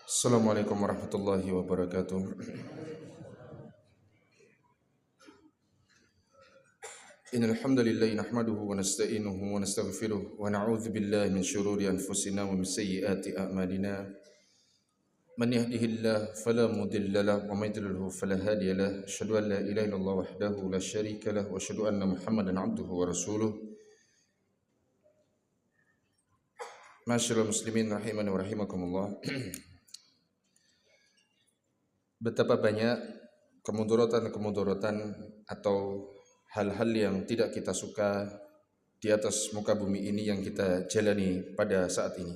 Assalamualaikum warahmatullahi wabarakatuh. Innal hamdalillah nahmaduhu wa nasta'inuhu wa nastaghfiruh wa na'udzu billahi min shururi anfusina wa min sayyiati a'malina. Man yahdihillahu fala mudilla lahu wa may yudlilhu fala hadiya lahu. Asyhadu an la ilaha illallah wahdahu la syarika lahu wa asyhadu anna Muhammadan 'abduhu wa rasuluh. Ma'asyiral muslimin rahimani wa rahimakumullah. Betapa banyak kemudaratan-kemudaratan atau hal-hal yang tidak kita suka di atas muka bumi ini yang kita jalani pada saat ini.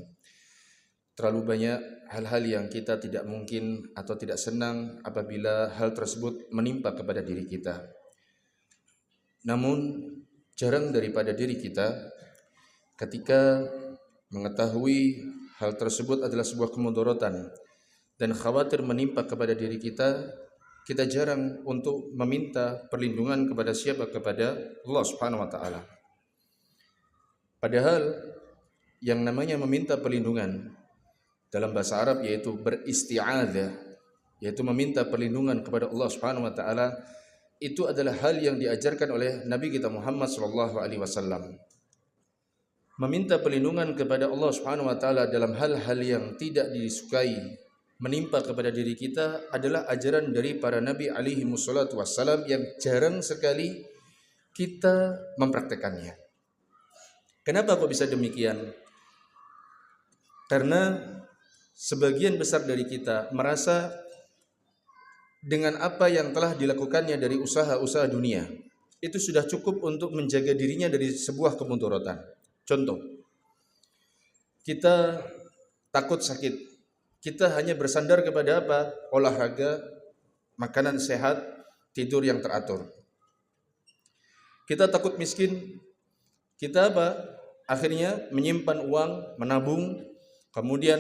Terlalu banyak hal-hal yang kita tidak mungkin atau tidak senang apabila hal tersebut menimpa kepada diri kita. Namun jarang daripada diri kita ketika mengetahui hal tersebut adalah sebuah kemudaratan dan khawatir menimpa kepada diri kita, kita jarang untuk meminta perlindungan kepada siapa? Kepada Allah Subhanahu wa taala. Padahal yang namanya meminta perlindungan dalam bahasa Arab yaitu beristi'adzah, yaitu meminta perlindungan kepada Allah Subhanahu wa taala, itu adalah hal yang diajarkan oleh Nabi kita Muhammad sallallahu alaihi wasallam. Meminta perlindungan kepada Allah Subhanahu wa taala dalam hal-hal yang tidak disukai menimpa kepada diri kita adalah ajaran dari para nabi alaihi wassalatu wassalam yang jarang sekali kita mempraktekannya. Kenapa kok bisa demikian? Karena sebagian besar dari kita merasa dengan apa yang telah dilakukannya dari usaha-usaha dunia itu sudah cukup untuk menjaga dirinya dari sebuah kemudaratan. Contoh, kita takut sakit. Kita hanya bersandar kepada apa? Olahraga, makanan sehat, tidur yang teratur. Kita takut miskin. Kita apa? Akhirnya menyimpan uang, menabung, kemudian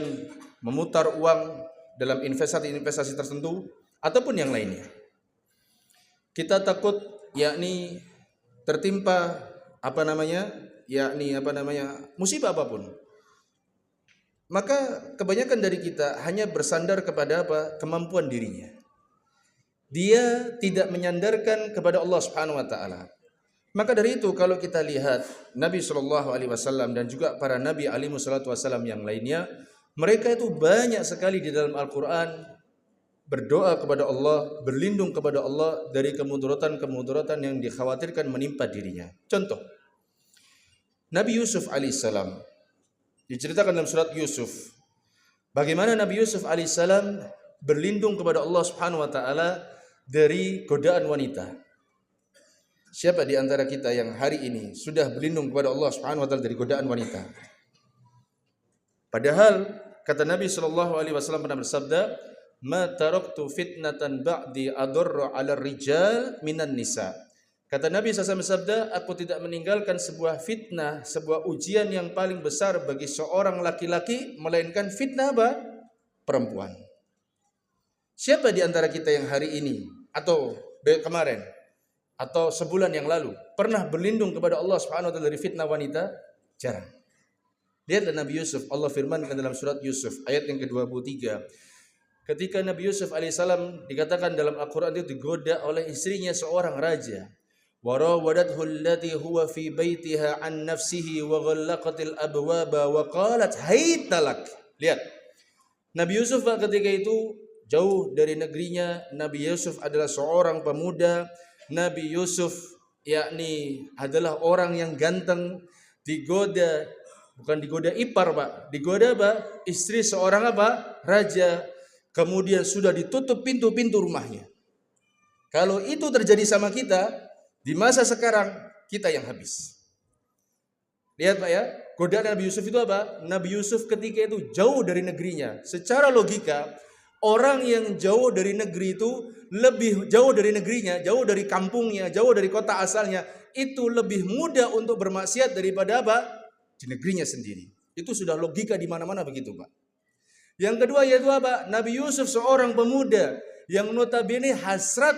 memutar uang dalam investasi-investasi tertentu ataupun yang lainnya. Kita takut yakni tertimpa musibah apapun. Maka kebanyakan dari kita hanya bersandar kepada apa? Kemampuan dirinya. Dia tidak menyandarkan kepada Allah Subhanahu wa taala. Maka dari itu kalau kita lihat Nabi sallallahu alaihi wasallam dan juga para nabi alaihi wassalatu wasallam yang lainnya, mereka itu banyak sekali di dalam Al-Qur'an berdoa kepada Allah, berlindung kepada Allah dari kemudaratan-kemudaratan yang dikhawatirkan menimpa dirinya. Contoh, Nabi Yusuf alaihissalam diceritakan dalam surat Yusuf bagaimana Nabi Yusuf alaihissalam berlindung kepada Allah Subhanahu wa taala dari godaan wanita. Siapa di antara kita yang hari ini sudah berlindung kepada Allah Subhanahu wa taala dari godaan wanita? Padahal kata Nabi sallallahu alaihi wasallam pernah bersabda, "Ma taraktu fitnatan ba'di adarra 'ala rijal minan nisa." Kata Nabi SAW bersabda, aku tidak meninggalkan sebuah fitnah, sebuah ujian yang paling besar bagi seorang laki-laki, melainkan fitnah apa? Perempuan. Siapa di antara kita yang hari ini, atau kemarin, atau sebulan yang lalu, pernah berlindung kepada Allah Subhanahu wa taala dari fitnah wanita? Jarang. Lihatlah Nabi Yusuf, Allah firmankan dalam surat Yusuf, ayat yang ke-23. Ketika Nabi Yusuf alaihissalam dikatakan dalam Al-Quran itu digoda oleh istrinya seorang raja. وراودته التي هو في بيتها عن نفسه وغلقت الأبواب وقالت هيت لك. Lihat, Nabi Yusuf ketika itu jauh dari negerinya. Nabi Yusuf adalah seorang pemuda. Nabi Yusuf yakni adalah orang yang ganteng. Digoda, bukan digoda ipar Pak, digoda apa? Istri seorang apa? Raja. Kemudian sudah ditutup pintu-pintu rumahnya. Kalau itu terjadi sama kita di masa sekarang, kita yang habis. Lihat Pak ya, godaan Nabi Yusuf itu apa? Nabi Yusuf ketika itu jauh dari negerinya. Secara logika, orang yang jauh dari negeri itu lebih jauh dari negerinya, jauh dari kampungnya, jauh dari kota asalnya, itu lebih mudah untuk bermaksiat daripada apa? Di negerinya sendiri. Itu sudah logika di mana-mana begitu Pak. Yang kedua yaitu apa? Nabi Yusuf seorang pemuda yang notabene hasrat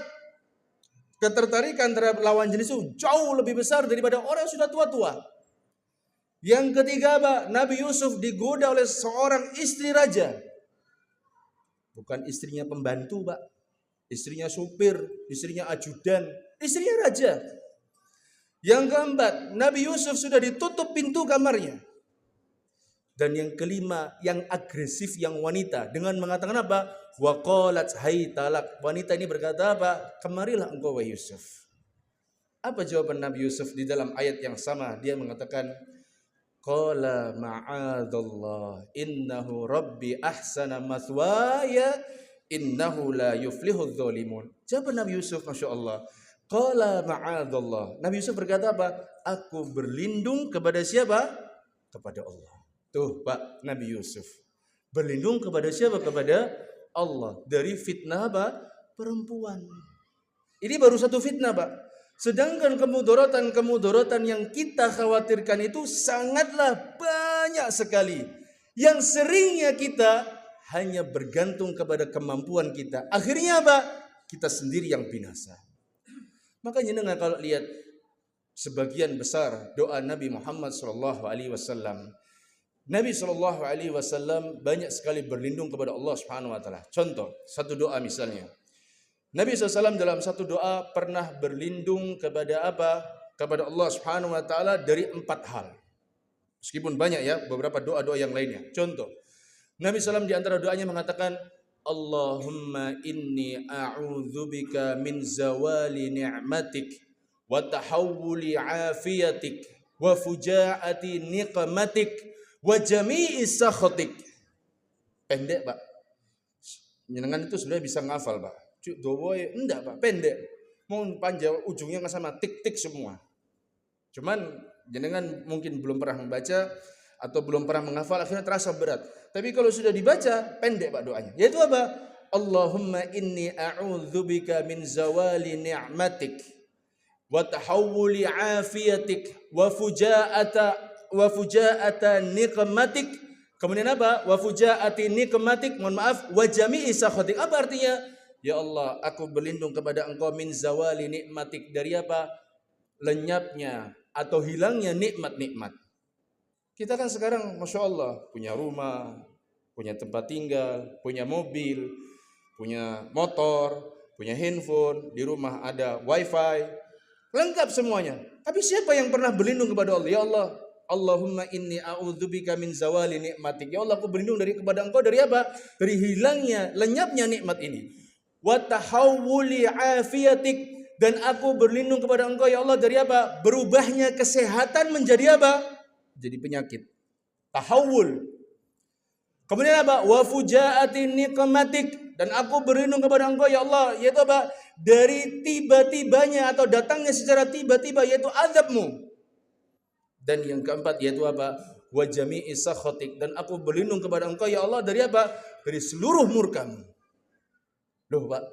ketertarikan terhadap lawan jenis itu jauh lebih besar daripada orang yang sudah tua-tua. Yang ketiga, Nabi Yusuf digoda oleh seorang istri raja. Bukan istrinya pembantu, Pak. Istrinya supir, istrinya ajudan, istrinya raja. Yang keempat, Nabi Yusuf sudah ditutup pintu kamarnya. Dan yang kelima, yang agresif, yang wanita. Dengan mengatakan apa? Wa qalat haytalak. Wanita ini berkata apa? Kemarilah engkau wahai Yusuf. Apa jawaban Nabi Yusuf di dalam ayat yang sama? Dia mengatakan, qala ma'adallah innahu rabbi ahsana mathwaya innahu la yuflihudz zalimun. Jawaban Nabi Yusuf, Masya Allah. Qala ma'adallah. Nabi Yusuf berkata apa? Aku berlindung kepada siapa? Kepada Allah. Tuh Pak, Nabi Yusuf berlindung kepada siapa? Kepada Allah. Dari fitnah apa? Perempuan. Ini baru satu fitnah, Pak. Sedangkan kemudorotan yang kita khawatirkan itu sangatlah banyak sekali. Yang seringnya kita hanya bergantung kepada kemampuan kita. Akhirnya apa? Kita sendiri yang binasa. Makanya dengan kalau lihat sebagian besar doa Nabi Muhammad SAW, Nabi SAW banyak sekali berlindung kepada Allah Subhanahu Wa Taala. Contoh, satu doa misalnya. Nabi SAW dalam satu doa pernah berlindung kepada apa? Kepada Allah Subhanahu Wa Taala dari 4 hal. Meskipun banyak ya beberapa doa-doa yang lainnya. Contoh, Nabi SAW di antara doanya mengatakan, Allahumma inni a'udzubika min zawali ni'matik wa tahawuli afiyatik wa fujaati niqmatik wa jami'i sakhatik. Pendek, Pak. Jenengan itu sebenarnya bisa ngafal, Pak. Dowoy enggak, Pak, pendek. Mau panjang ujungnya sama tik-tik semua. Cuman jenengan mungkin belum pernah membaca atau belum pernah menghafal, akhirnya terasa berat. Tapi kalau sudah dibaca, pendek, Pak, doanya. Yaitu apa? Allahumma inni a'udzubika min zawali ni'matik wa tahawuli afiyatik wa fujaata niqmatik. Kemudian apa? Wa fujaati niqmatik, mohon maaf, wa jami'i sakhatik. Apa artinya? Ya Allah, aku berlindung kepada Engkau min zawali nikmatik, dari apa? Lenyapnya atau hilangnya nikmat-nikmat. Kita kan sekarang Masya Allah punya rumah, punya tempat tinggal, punya mobil, punya motor, punya handphone, di rumah ada wifi, lengkap semuanya. Tapi siapa yang pernah berlindung kepada Allah? Ya Allah, Allahumma inni a'udzubika min zawali nikmatik. Ya Allah, aku berlindung kepada Engkau dari apa? Dari hilangnya, lenyapnya nikmat ini. Wa tahawuli afiyatik, dan aku berlindung kepada Engkau ya Allah dari apa? Berubahnya kesehatan menjadi apa? Jadi penyakit. Tahawul. Kemudian apa? Wa fujaati niqmatik, dan aku berlindung kepada Engkau ya Allah, yaitu apa? Dari tiba-tibanya atau datangnya secara tiba-tiba, yaitu azabmu. Dan yang keempat yaitu apa? Wa jami'i sakhatik, dan aku berlindung kepada Engkau ya Allah dari apa? Dari seluruh murkamu. Loh, Pak,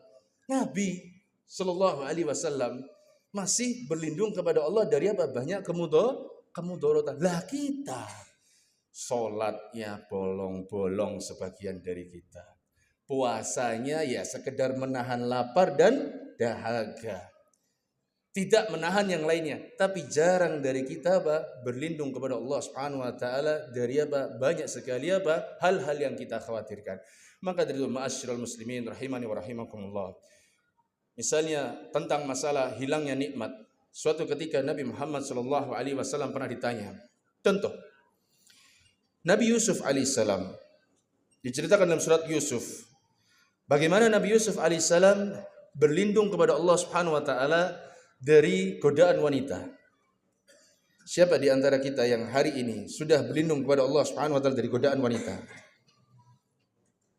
Nabi Sallallahu Alaihi Wasallam masih berlindung kepada Allah dari apa? Banyak kemudorotan. Lah kita sholatnya bolong-bolong sebagian dari kita. Puasanya ya sekedar menahan lapar dan dahaga. Tidak menahan yang lainnya. Tapi jarang dari kita apa? Berlindung kepada Allah Subhanahu Wa Taala dari apa? Banyak sekali apa? Hal-hal yang kita khawatirkan. Maka dari itu ma'asyiral muslimin rahimani wa rahimakumullah. Misalnya tentang masalah hilangnya nikmat. Suatu ketika Nabi Muhammad sallallahu alaihi wasallam pernah ditanya. Contoh, Nabi Yusuf alaihissalam diceritakan dalam surat Yusuf. Bagaimana Nabi Yusuf alaihissalam berlindung kepada Allah Subhanahu wa taala dari godaan wanita. Siapa di antara kita yang hari ini sudah berlindung kepada Allah Subhanahu wa taala dari godaan wanita?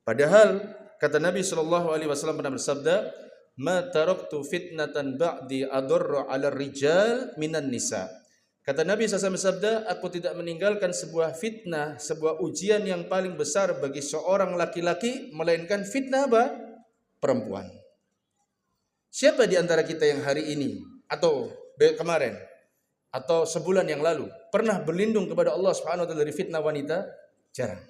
Padahal kata Nabi sallallahu alaihi wasallam pernah bersabda, "Ma taraktu fitnatan ba'di adarra 'ala rijal minan nisa." Kata Nabi SAW bersabda, aku tidak meninggalkan sebuah fitnah, sebuah ujian yang paling besar bagi seorang laki-laki melainkan fitnah apa? Perempuan. Siapa di antara kita yang hari ini atau kemarin atau sebulan yang lalu pernah berlindung kepada Allah Subhanahu wa taala dari fitnah wanita? Jarang.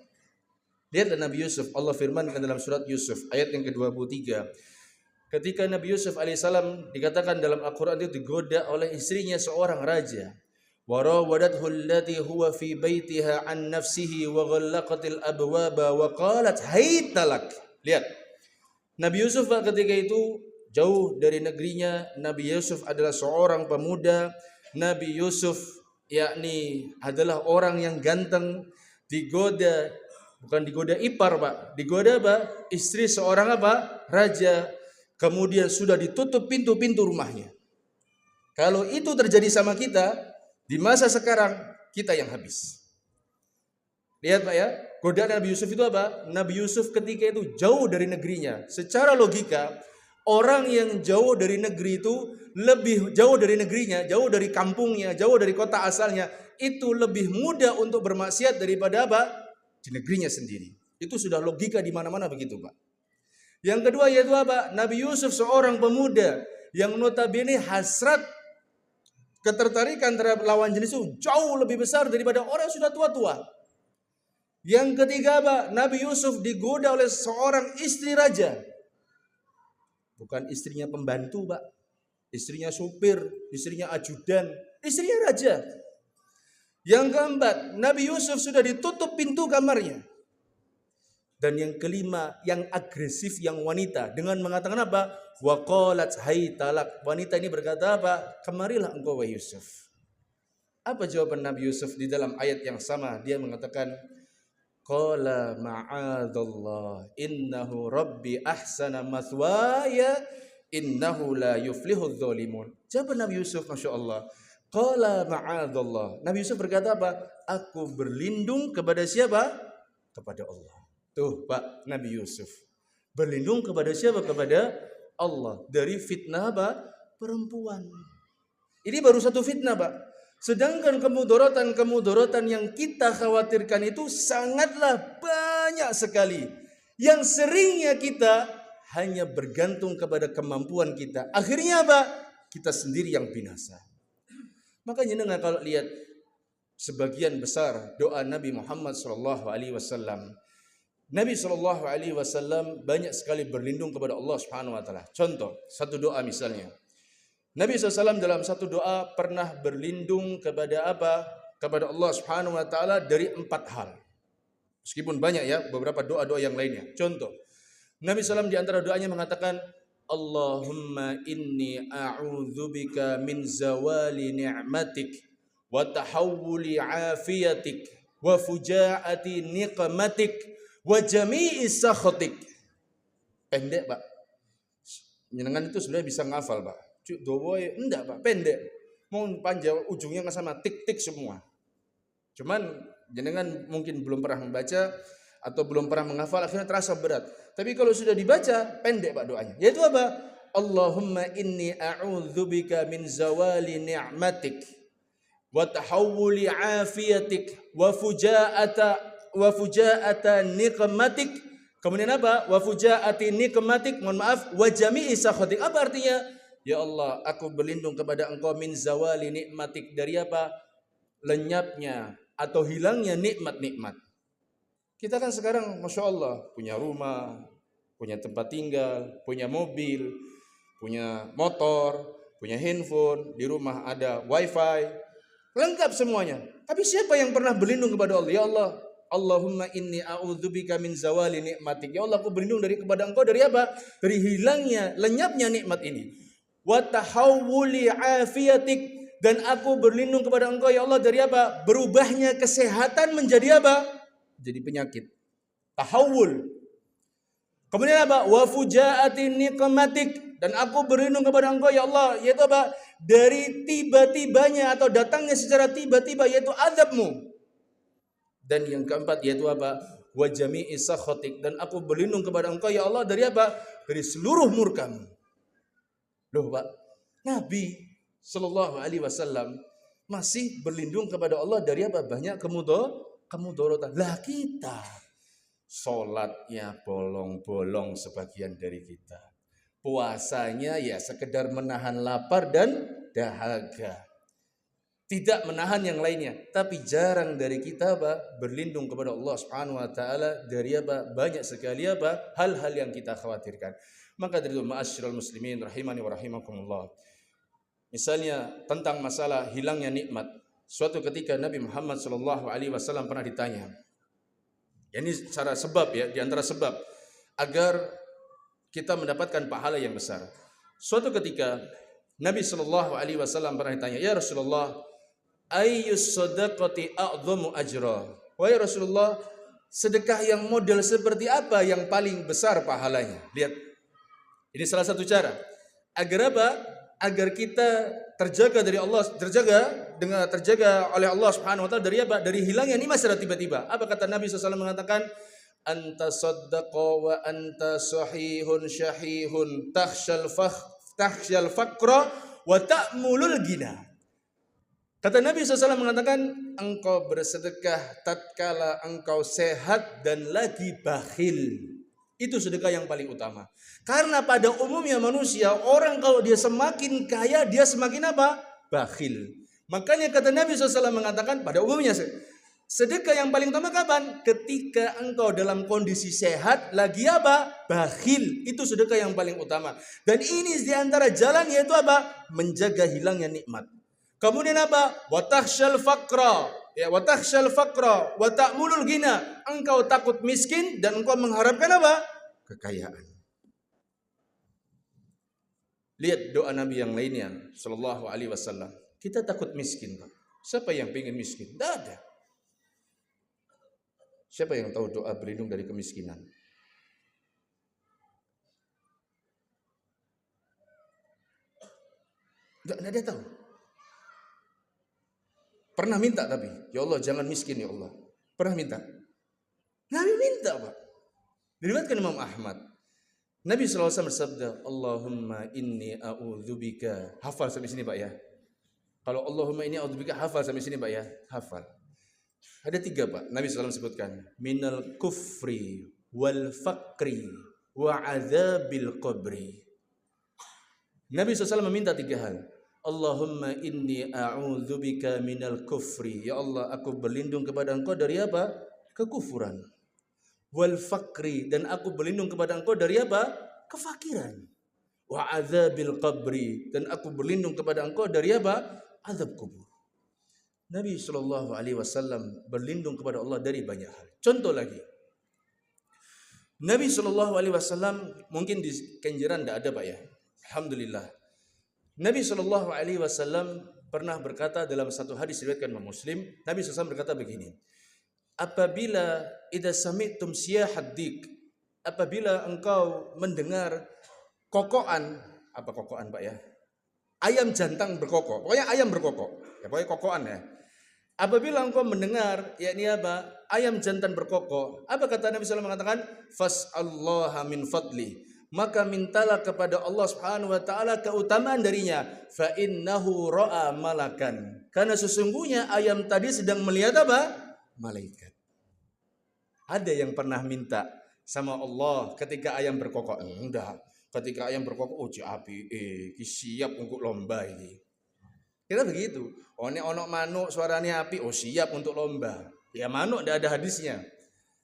Lihatlah Nabi Yusuf, Allah firmankan dalam surat Yusuf ayat yang ke-23. Ketika Nabi Yusuf alaihissalam dikatakan dalam Al-Quran itu digoda oleh istrinya seorang raja. وَرَاوَدَتْهُ الَّتِي هُوَ فِي بَيْتِهَا عَنْ نَفْسِهِ وَغَلَّقَتِ الْأَبْوَابَ وَقَالَتْ هَيْتَ لَكَ. Lihat, Nabi Yusuf ketika itu jauh dari negerinya. Nabi Yusuf adalah seorang pemuda. Nabi Yusuf yakni adalah orang yang ganteng, digoda, bukan digoda ipar Pak, digoda Pak, istri seorang apa? Raja. Kemudian sudah ditutup pintu-pintu rumahnya. Kalau itu terjadi sama kita di masa sekarang, kita yang habis. Lihat Pak ya, godaan Nabi Yusuf itu apa? Nabi Yusuf ketika itu jauh dari negerinya. Secara logika, orang yang jauh dari negeri itu lebih jauh dari negerinya, jauh dari kampungnya, jauh dari kota asalnya, itu lebih mudah untuk bermaksiat daripada apa? Di negerinya sendiri. Itu sudah logika di mana-mana begitu Pak. Yang kedua yaitu apa? Nabi Yusuf seorang pemuda yang notabene hasrat ketertarikan terhadap lawan jenis itu jauh lebih besar daripada orang yang sudah tua-tua. Yang ketiga apa? Nabi Yusuf digoda oleh seorang istri raja. Bukan istrinya pembantu Pak. Istrinya supir, istrinya ajudan, istrinya raja. Yang keempat, Nabi Yusuf sudah ditutup pintu kamarnya. Dan yang kelima, yang agresif, yang wanita. Dengan mengatakan apa? Wa qalat hai talak. Wanita ini berkata apa? Kemarilah engkau wahai Yusuf. Apa jawaban Nabi Yusuf di dalam ayat yang sama? Dia mengatakan, qala ma'adallah innahu rabbi ahsana mathwaya innahu la yuflihudz zalimun. Jawaban Nabi Yusuf, Masya Allah. Qala ma'adallah. Nabi Yusuf berkata apa? Aku berlindung kepada siapa? Kepada Allah. Tuh Pak, Nabi Yusuf berlindung kepada siapa? Kepada Allah. Dari fitnah apa? Perempuan. Ini baru satu fitnah Pak. Sedangkan kemudorotan yang kita khawatirkan itu sangatlah banyak sekali. Yang seringnya kita hanya bergantung kepada kemampuan kita. Akhirnya apa? Kita sendiri yang binasa. Makanya dengan kalau lihat sebagian besar doa Nabi Muhammad SAW. Nabi SAW banyak sekali berlindung kepada Allah Subhanahu Wa Taala. Contoh, satu doa misalnya. Nabi SAW dalam satu doa pernah berlindung kepada apa? Kepada Allah Subhanahu Wa Taala dari 4 hal. Meskipun banyak ya beberapa doa-doa yang lainnya. Contoh, Nabi SAW di antara doanya mengatakan, Allahumma inni a'udzubika min zawali ni'matik wa tahawuli afiyatik wa fujaati niqmatik wa jami'i sakhatik. Pendek Pak. Jenengan itu sebenarnya bisa ngafal Pak. Dowoy enggak Pak, pendek. Mau panjang ujungnya sama tik-tik semua. Cuman jenengan mungkin belum pernah membaca atau belum pernah menghafal, akhirnya terasa berat. Tapi kalau sudah dibaca, pendek Pak doanya. Yaitu apa? Allahumma inni a'udzubika min zawali ni'matik wa tahawuli afiyatik wa fujaata niqmatik. Kemudian apa? Wa fujaati nikmatik, mohon maaf, wa jami'i sakhatik. Apa artinya? Ya Allah, aku berlindung kepada Engkau min zawali nikmatik, dari apa? Lenyapnya atau hilangnya nikmat-nikmat. Kita kan sekarang Masya Allah punya rumah, punya tempat tinggal, punya mobil, punya motor, punya handphone, di rumah ada wifi, lengkap semuanya. Tapi siapa yang pernah berlindung kepada Allah? Ya Allah, Allahumma inni a'udzubika min zawali nikmatik. Ya Allah, aku berlindung kepada Engkau dari apa? Dari hilangnya, lenyapnya nikmat ini. Wa tahawuli afiyatik, dan aku berlindung kepada Engkau ya Allah dari apa? Berubahnya kesehatan menjadi apa? Jadi penyakit. Tahawul. Kemudian apa? Wa fujaati niqmatik, dan aku berlindung kepada Engkau ya Allah, yaitu apa? Dari tiba-tibanya atau datangnya secara tiba-tiba, yaitu azab-Mu. Dan yang keempat yaitu apa? Wa jami'i sakhatik, dan aku berlindung kepada Engkau ya Allah dari apa? Dari seluruh murka-Mu. Loh Pak, Nabi Sallallahu Alaihi Wasallam masih berlindung kepada Allah dari apa? Banyak kemudorotan. Lah kita sholatnya bolong-bolong sebagian dari kita. Puasanya ya sekedar menahan lapar dan dahaga. Tidak menahan yang lainnya. Tapi jarang dari kita apa? Berlindung kepada Allah Subhanahu Wa Taala dari apa? Banyak sekali apa? Hal-hal yang kita khawatirkan. Maka dari itu ma'asyiral muslimin rahimani wa rahimakumullah. Misalnya tentang masalah hilangnya nikmat. Suatu ketika Nabi Muhammad SAW pernah ditanya. Ini secara sebab ya, di antara sebab agar kita mendapatkan pahala yang besar. Suatu ketika Nabi Shallallahu Alaihi Wasallam pernah ditanya, ya Rasulullah, ayyus sadaqati a'dhamu ajra. Wahai Rasulullah, sedekah yang model seperti apa yang paling besar pahalanya? Lihat, ini salah satu cara agar apa? Agar kita terjaga dari Allah, terjaga oleh Allah Subhanahu wa taala dari apa? Dari hilangnya nikmat secara tiba-tiba. Apa kata Nabi SAW mengatakan? Anta saddaqa wa anta sahihun syahihun takhshal faqra wa ta'mulul ghina. Kata Nabi SAW mengatakan, engkau bersedekah tatkala engkau sehat dan lagi bakhil. Itu sedekah yang paling utama. Karena pada umumnya manusia, orang kalau dia semakin kaya, dia semakin apa? Bakhil. Makanya kata Nabi SAW mengatakan, pada umumnya sedekah yang paling utama kapan? Ketika engkau dalam kondisi sehat, lagi apa? Bakhil. Itu sedekah yang paling utama. Dan ini diantara jalan yaitu apa? Menjaga hilangnya nikmat. Kemudian apa? Watakhshal faqra. Ya, watakhshal faqra wa ta'mulul ghina. Engkau takut miskin dan engkau mengharapkan apa? Kekayaan. Lihat doa Nabi yang lainnya sallallahu alaihi wasallam. Kita takut miskin, Pak. Siapa yang pengen miskin? Tidak ada. Siapa yang tahu doa berlindung dari kemiskinan? Tidak ada tahu. Pernah minta tapi, ya Allah jangan miskin ya Allah. Pernah minta? Nabi minta, Pak. Diriwayatkan Imam Ahmad. Nabi SAW bersabda, Allahumma inni a'udzubika. Hafal sampai sini, Pak ya. Kalau Allahumma inni a'udzubika, hafal sampai sini, Pak ya. Hafal. Ada 3, Pak. Nabi SAW sebutkan. Minal kufri wal faqri wa adzabil qabri. Nabi SAW meminta 3 hal. Allahumma inni a'udzubika minal kufri. Ya Allah, aku berlindung kepada Engkau dari apa? Kekufuran. Wal faqri, dan aku berlindung kepada Engkau dari apa? Kefakiran. Wa adzabil qabri, dan aku berlindung kepada Engkau dari apa? Azab kubur. Nabi sallallahu alaihi wasallam berlindung kepada Allah dari banyak hal. Contoh lagi. Nabi sallallahu alaihi wasallam mungkin di Kenjeran tidak ada, Pak ya. Alhamdulillah. Nabi sallallahu alaihi wasallam pernah berkata dalam satu hadis riwayatkan Imam Muslim, Nabi SAW berkata begini. Apabila idza sami'tum siyahat dik, apabila engkau mendengar kokokan, apa kokokan, Pak ya? Ayam jantan berkokok. Pokoknya ayam berkokok. Ya pokoknya kokokan ya. Apabila engkau mendengar yakni apa? Ayam jantan berkokok. Apa kata Nabi SAW mengatakan? Fas'allaha min fadli. Maka mintalah kepada Allah Subhanahu wa taala keutamaan darinya. Fa innahu ra'a malakan. Karena sesungguhnya ayam tadi sedang melihat apa? Malaikat. Ada yang pernah minta sama Allah ketika ayam berkokok? Enggak. Ketika ayam berkokok, oh api, siap untuk lomba ini. Kita begitu. Oh, ini ono manuk suaranya api, oh siap untuk lomba. Ya manuk tidak ada hadisnya.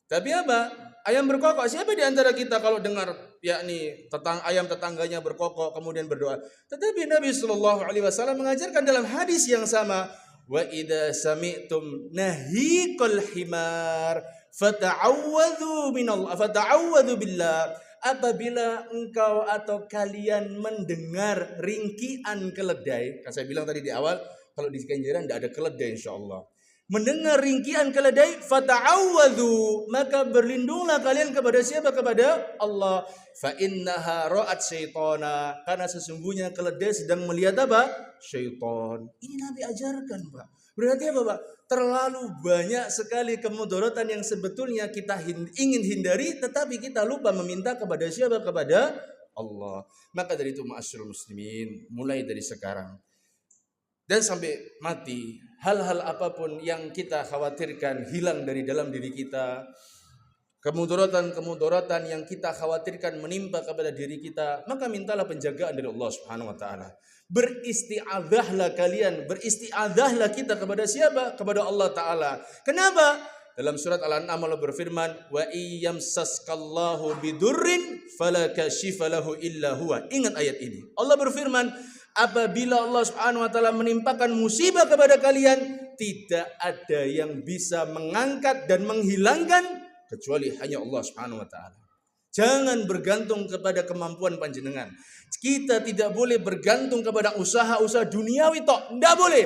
Tapi apa? Ayam berkokok. Siapa di antara kita kalau dengar yakni ayam tetangganya berkokok kemudian berdoa? Tetapi Nabi Shallallahu Alaihi Wasallam mengajarkan dalam hadis yang sama. Wa idza sami'tum nahiqal himar fata'awwadhu minallah fata'awwadhu billah. Apabila engkau atau kalian mendengar ringkian keledai, kan saya bilang tadi di awal kalau di Kenjeran tidak ada keledai insyaallah. Mendengar ringkian keledai, fata'awwadhu, maka berlindunglah kalian kepada siapa? Kepada Allah. Fa innaha ra'at syaitana, karena sesungguhnya keledai sedang melihat apa? Syaitan. Ini Nabi ajarkan, Pak. Berarti apa, Pak? Terlalu banyak sekali kemudaratan yang sebetulnya kita ingin hindari, tetapi kita lupa meminta kepada siapa? Kepada Allah. Maka dari itu ma'asyiral muslimin, mulai dari sekarang dan sampai mati, hal-hal apapun yang kita khawatirkan hilang dari dalam diri kita, kemudaratan yang kita khawatirkan menimpa kepada diri kita, maka mintalah penjagaan dari Allah Subhanahu wa taala. Beristi'adzahlah kalian, beristi'adzahlah kita kepada siapa? Kepada Allah taala. Kenapa? Dalam surat Al-An'am Allah berfirman, wa iyyamsaskallahu bidurrin fala kashifa lahu illa huwa. Ingat ayat ini. Allah berfirman, apabila Allah Subhanahu wa taala menimpakan musibah kepada kalian, tidak ada yang bisa mengangkat dan menghilangkan kecuali hanya Allah Subhanahu wa taala. Jangan bergantung kepada kemampuan panjenengan. Kita tidak boleh bergantung kepada usaha-usaha duniawi tok. Tidak boleh.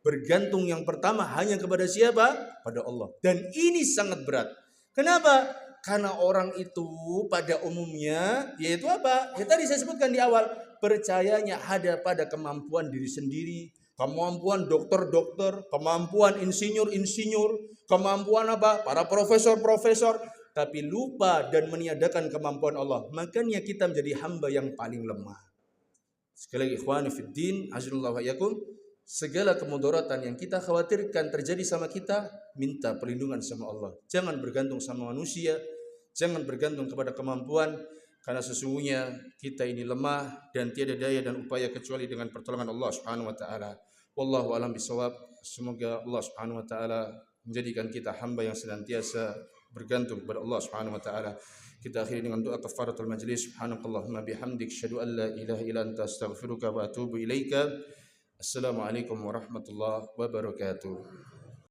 Bergantung yang pertama hanya kepada siapa? Pada Allah. Dan ini sangat berat. Kenapa? Karena orang itu pada umumnya yaitu apa? Ya tadi saya sebutkan di awal, percayanya ada pada kemampuan diri sendiri, kemampuan dokter-dokter, kemampuan insinyur-insinyur, kemampuan apa? Para profesor-profesor, tapi lupa dan meniadakan kemampuan Allah. Makanya kita menjadi hamba yang paling lemah. Sekali lagi ikhwani fiddin, azza yakum, segala kemudaratan yang kita khawatirkan terjadi sama kita, minta perlindungan sama Allah. Jangan bergantung sama manusia, jangan bergantung kepada kemampuan, karena sesungguhnya kita ini lemah dan tiada daya dan upaya kecuali dengan pertolongan Allah Subhanahu wa taala. Wallahu a'lam bishawab. Semoga Allah Subhanahu wa taala menjadikan kita hamba yang senantiasa bergantung kepada Allah Subhanahu wa taala. Kita akhiri dengan doa kafaratul majlis. Subhanakallahumma bihamdik asyhadu an la ilaha illa anta astaghfiruka wa atubu ilaika. Assalamualaikum warahmatullahi wabarakatuh.